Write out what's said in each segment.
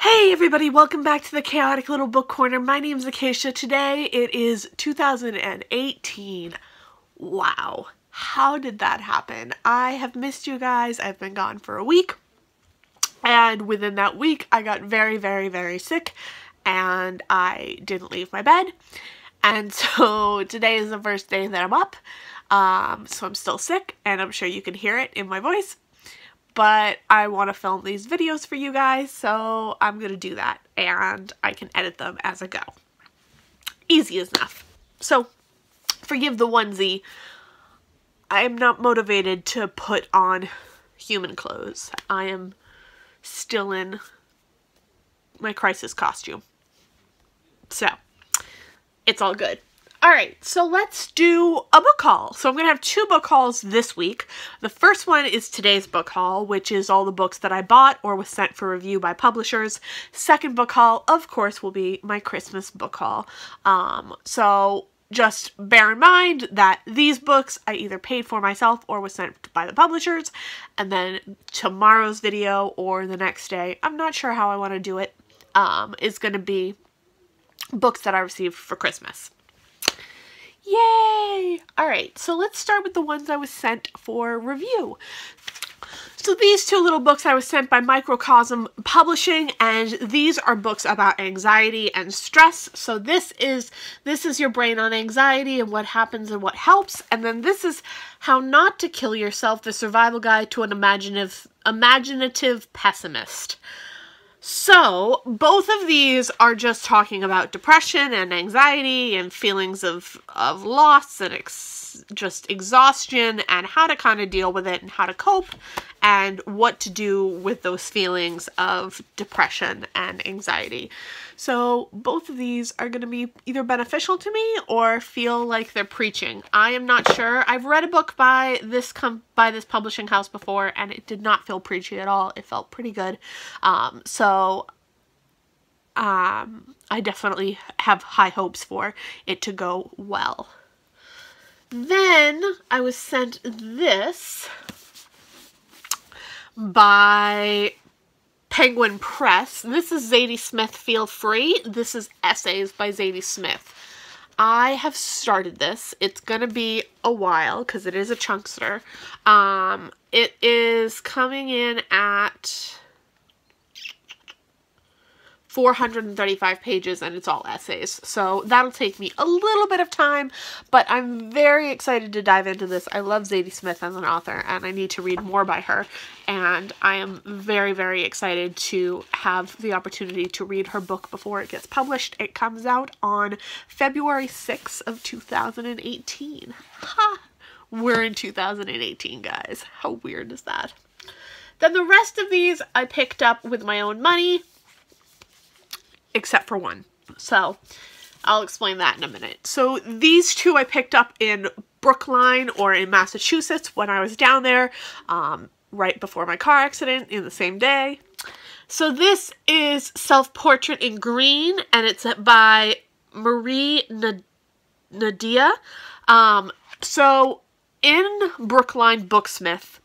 Hey everybody, welcome back to the Chaotic Little Book Corner. My name's Acacia. Today it is 2018. Wow, how did that happen? I have missed you guys. I've been gone for a week, and within that week I got very sick and I didn't leave my bed. And so today is the first day that I'm up. So I'm still sick, and I'm sure you can hear it in my voice. But I want to film these videos for you guys, so I'm going to do that, and I can edit them as I go. Easy as enough. So, forgive the onesie. I am not motivated to put on human clothes. I am still in my crisis costume. So, it's all good. Alright, so let's do a book haul. So I'm going to have two book hauls this week. The first one is today's book haul, which is all the books that I bought or was sent for review by publishers. Second book haul, of course, will be my Christmas book haul. So just bear in mind that these books I either paid for myself or was sent by the publishers. And then tomorrow's video or the next day, I'm not sure how I want to do it, is going to be books that I received for Christmas. Yay! Alright, so let's start with the ones I was sent for review. So these two little books I was sent by Microcosm Publishing, and these are books about anxiety and stress. So this is your brain on anxiety and what happens and what helps, and then this is How Not to Kill Yourself, the survival guide to an imaginative pessimist. So, both of these are just talking about depression and anxiety and feelings of loss and just exhaustion and how to kind of deal with it and how to cope and what to do with those feelings of depression and anxiety. So, both of these are going to be either beneficial to me or feel like they're preaching. I am not sure. I've read a book by this publishing house before, and it did not feel preachy at all. It felt pretty good. I definitely have high hopes for it to go well. Then I was sent this by Penguin Press. This is Zadie Smith, Feel Free. This is essays by Zadie Smith. I have started this. It's going to be a while because it is a chunkster. It is coming in at 435 pages, and it's all essays. So that'll take me a little bit of time, but I'm very excited to dive into this. I love Zadie Smith as an author, and I need to read more by her. And I am very excited to have the opportunity to read her book before it gets published. It comes out on February 6th of 2018. Ha! We're in 2018, guys. How weird is that? Then the rest of these I picked up with my own money, except for one. So I'll explain that in a minute. So these two I picked up in Brookline or in Massachusetts when I was down there, right before my car accident in the same day. So this is Self-Portrait in Green, and it's by Marie Nadia. So in Brookline Booksmith,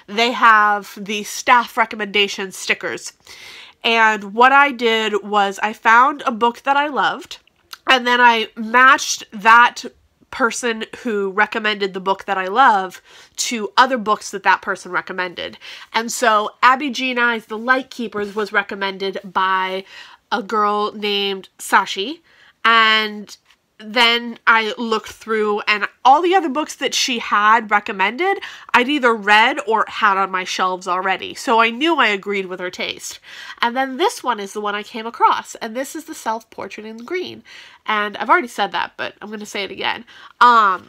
they have the staff recommendation stickers. And what I did was I found a book that I loved, and then I matched that person who recommended the book that I love to other books that that person recommended. And so Abby Jean I's The Light Keepers was recommended by a girl named Sashi, and then I looked through, and all the other books that she had recommended, I'd either read or had on my shelves already. So I knew I agreed with her taste. And then this one is the one I came across, and this is the Self-Portrait in Green. And I've already said that, but I'm going to say it again. And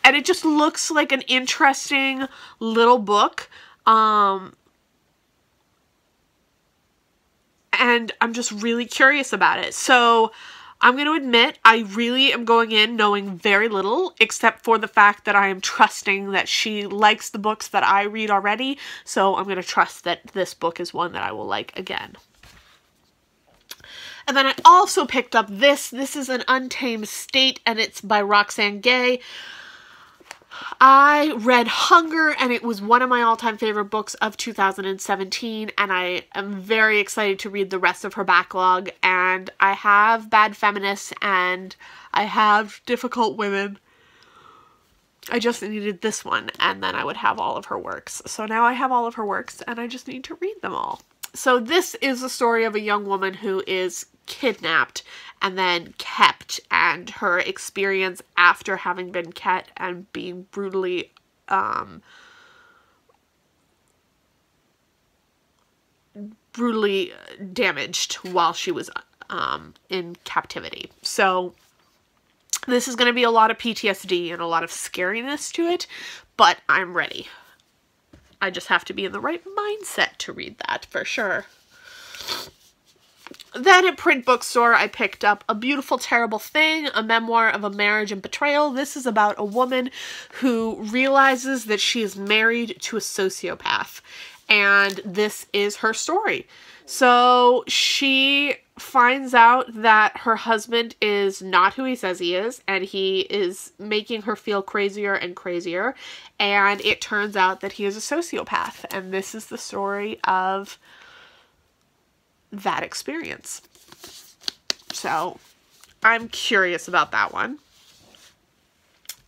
it just looks like an interesting little book. And I'm just really curious about it. So I'm going to admit, I really am going in knowing very little, except for the fact that I am trusting that she likes the books that I read already, so I'm going to trust that this book is one that I will like again. And then I also picked up this. This is An Untamed State, and it's by Roxane Gay. I read Hunger, and it was one of my all-time favorite books of 2017, and I am very excited to read the rest of her backlog. And I have Bad Feminists, and I have Difficult Women. I just needed this one, and then I would have all of her works. So now I have all of her works, and I just need to read them all. So this is the story of a young woman who is kidnapped and then kept, and her experience after having been kept and being brutally damaged while she was in captivity. So this is going to be a lot of PTSD and a lot of scariness to it, but I'm ready. I just have to be in the right mindset to read that for sure. Then at Print Bookstore, I picked up A Beautiful Terrible Thing, a memoir of a marriage and betrayal. This is about a woman who realizes that she is married to a sociopath, and this is her story. So she finds out that her husband is not who he says he is, and he is making her feel crazier and crazier, and it turns out that he is a sociopath, and this is the story of that experience. So I'm curious about that one.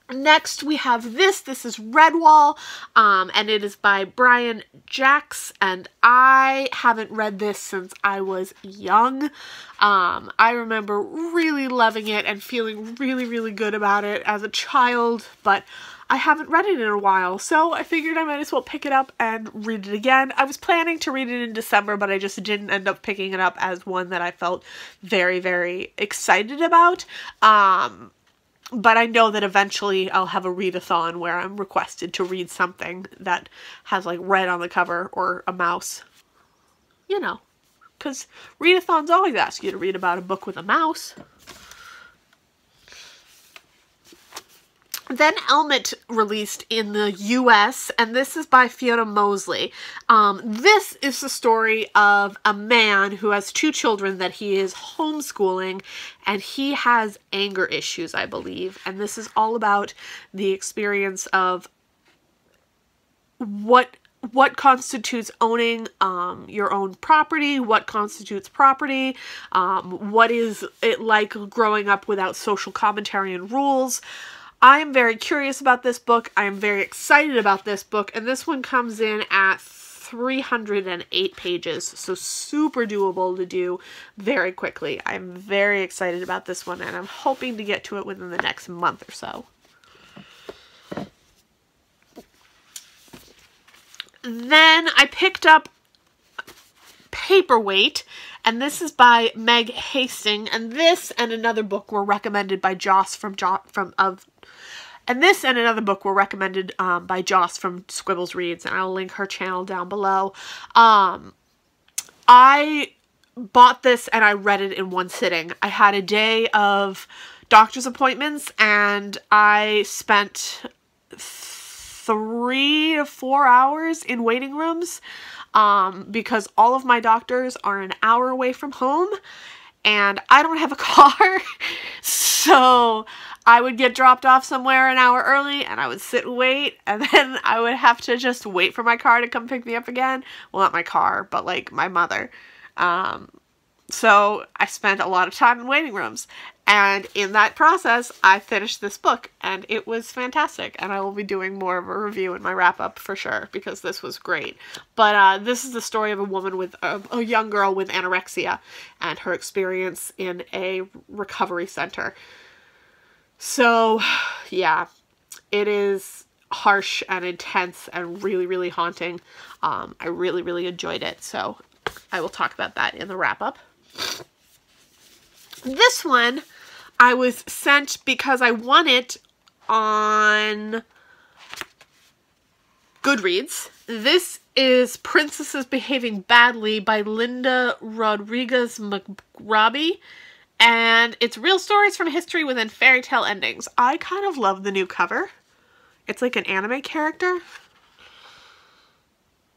Next we have this. This is Redwall, and it is by Brian Jacks, and I haven't read this since I was young. I remember really loving it and feeling really, really good about it as a child, but I haven't read it in a while, so I figured I might as well pick it up and read it again. I was planning to read it in December, but I just didn't end up picking it up as one that I felt very, very excited about. But I know that eventually I'll have a readathon where I'm requested to read something that has like red on the cover or a mouse. You know, because readathons always ask you to read about a book with a mouse. Then Ailment released in the US, and this is by Fiona Mosley. This is the story of a man who has 2 children that he is homeschooling, and he has anger issues, I believe. And this is all about the experience of what constitutes owning your own property, what constitutes property, what is it like growing up without social commentary and rules. I am very curious about this book. I am very excited about this book, and this one comes in at 308 pages, so super doable to do very quickly. I'm very excited about this one, and I'm hoping to get to it within the next month or so. Then I picked up Paperweight, and this is by Meg Hastings, and this and another book were recommended by Joss from Squibbles Reads, and I'll link her channel down below. I bought this and I read it in one sitting. I had a day of doctor's appointments, and I spent 3 to 4 hours in waiting rooms because all of my doctors are an hour away from home, and I don't have a car. So I would get dropped off somewhere an hour early, and I would sit and wait, and then I would have to just wait for my car to come pick me up again. Well, not my car, but like my mother. So I spent a lot of time in waiting rooms, and in that process I finished this book, and it was fantastic, and I will be doing more of a review in my wrap-up for sure, because this was great. But this is the story of a woman with a young girl with anorexia and her experience in a recovery center. So yeah, it is harsh and intense and really, really haunting. I really, really enjoyed it, so I will talk about that in the wrap-up. This one I was sent because I won it on Goodreads. This is Princesses Behaving Badly by Linda Rodriguez McRobbie, and it's real stories from history within fairy tale endings. I kind of love the new cover. It's like an anime character.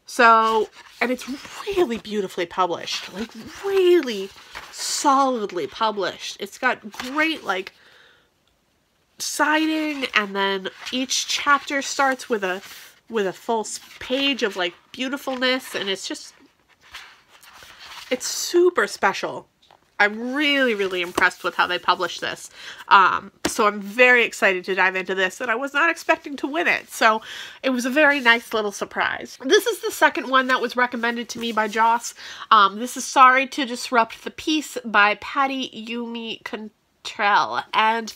So, and it's really beautifully published, like really solidly published. It's got great like siding, and then each chapter starts with a full page of like beautifulness, and it's super special. I'm really, really impressed with how they published this. So I'm very excited to dive into this, and I was not expecting to win it. So it was a very nice little surprise. This is the second one that was recommended to me by Joss. This is Sorry to Disrupt the Peace by Patty Yumi Cantrell. And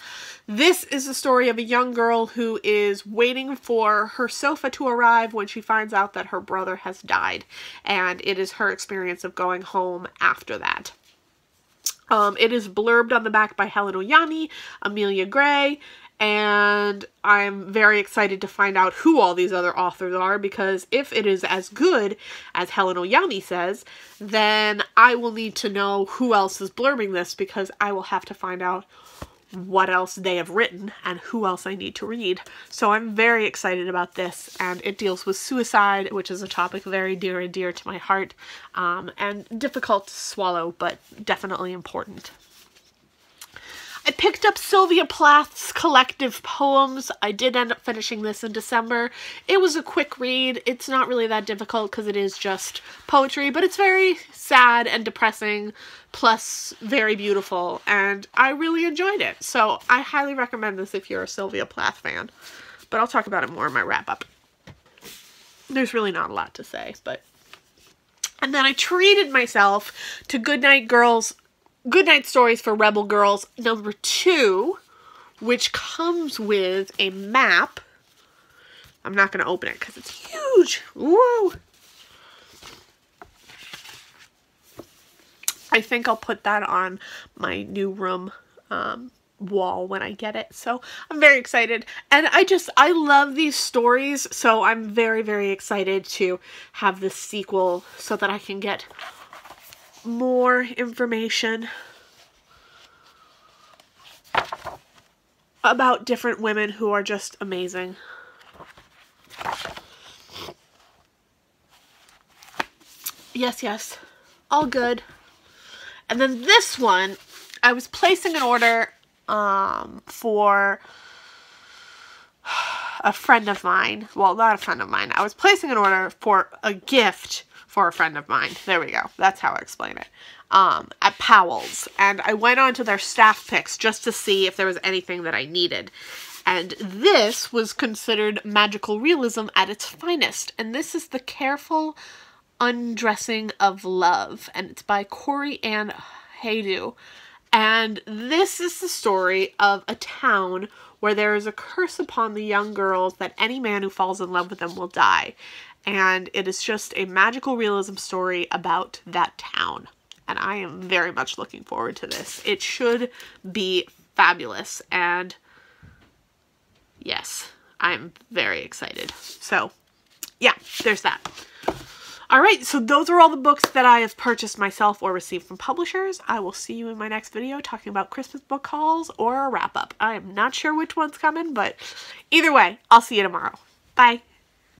this is the story of a young girl who is waiting for her sofa to arrive when she finds out that her brother has died. And it is her experience of going home after that. It is blurbed on the back by Helen Oyani, Amelia Gray, and I'm very excited to find out who all these other authors are, because if it is as good as Helen Oyani says, then I will need to know who else is blurbing this, because I will have to find out what else they have written and who else I need to read. So I'm very excited about this, and it deals with suicide, which is a topic very dear and dear to my heart, and difficult to swallow, but definitely important. I picked up Sylvia Plath's collective poems. I did end up finishing this in December. It was a quick read. It's not really that difficult because it is just poetry, but it's very sad and depressing, plus very beautiful, and I really enjoyed it. So I highly recommend this if you're a Sylvia Plath fan, but I'll talk about it more in my wrap-up. There's really not a lot to say, but... And then I treated myself to Goodnight Stories for Rebel Girls #2, which comes with a map. I'm not going to open it because it's huge. Woo! I think I'll put that on my new room wall when I get it. So I'm very excited. And I love these stories. So I'm very, very excited to have this sequel so that I can get more information about different women who are just amazing. Yes, yes. All good. And then this one, I was placing an order for a friend of mine. Well, not a friend of mine. I was placing an order for a gift for a friend of mine. There we go. That's how I explain it. At Powell's. And I went on to their staff picks just to see if there was anything that I needed. And this was considered magical realism at its finest. And this is The Careful Undressing of Love. And it's by Corey Ann Haydu. And this is the story of a town where there is a curse upon the young girls that any man who falls in love with them will die. And it is just a magical realism story about that town. And I am very much looking forward to this. It should be fabulous. And yes, I'm very excited. So yeah, there's that. Alright, so those are all the books that I have purchased myself or received from publishers. I will see you in my next video talking about Christmas book hauls or a wrap-up. I am not sure which one's coming, but either way, I'll see you tomorrow. Bye!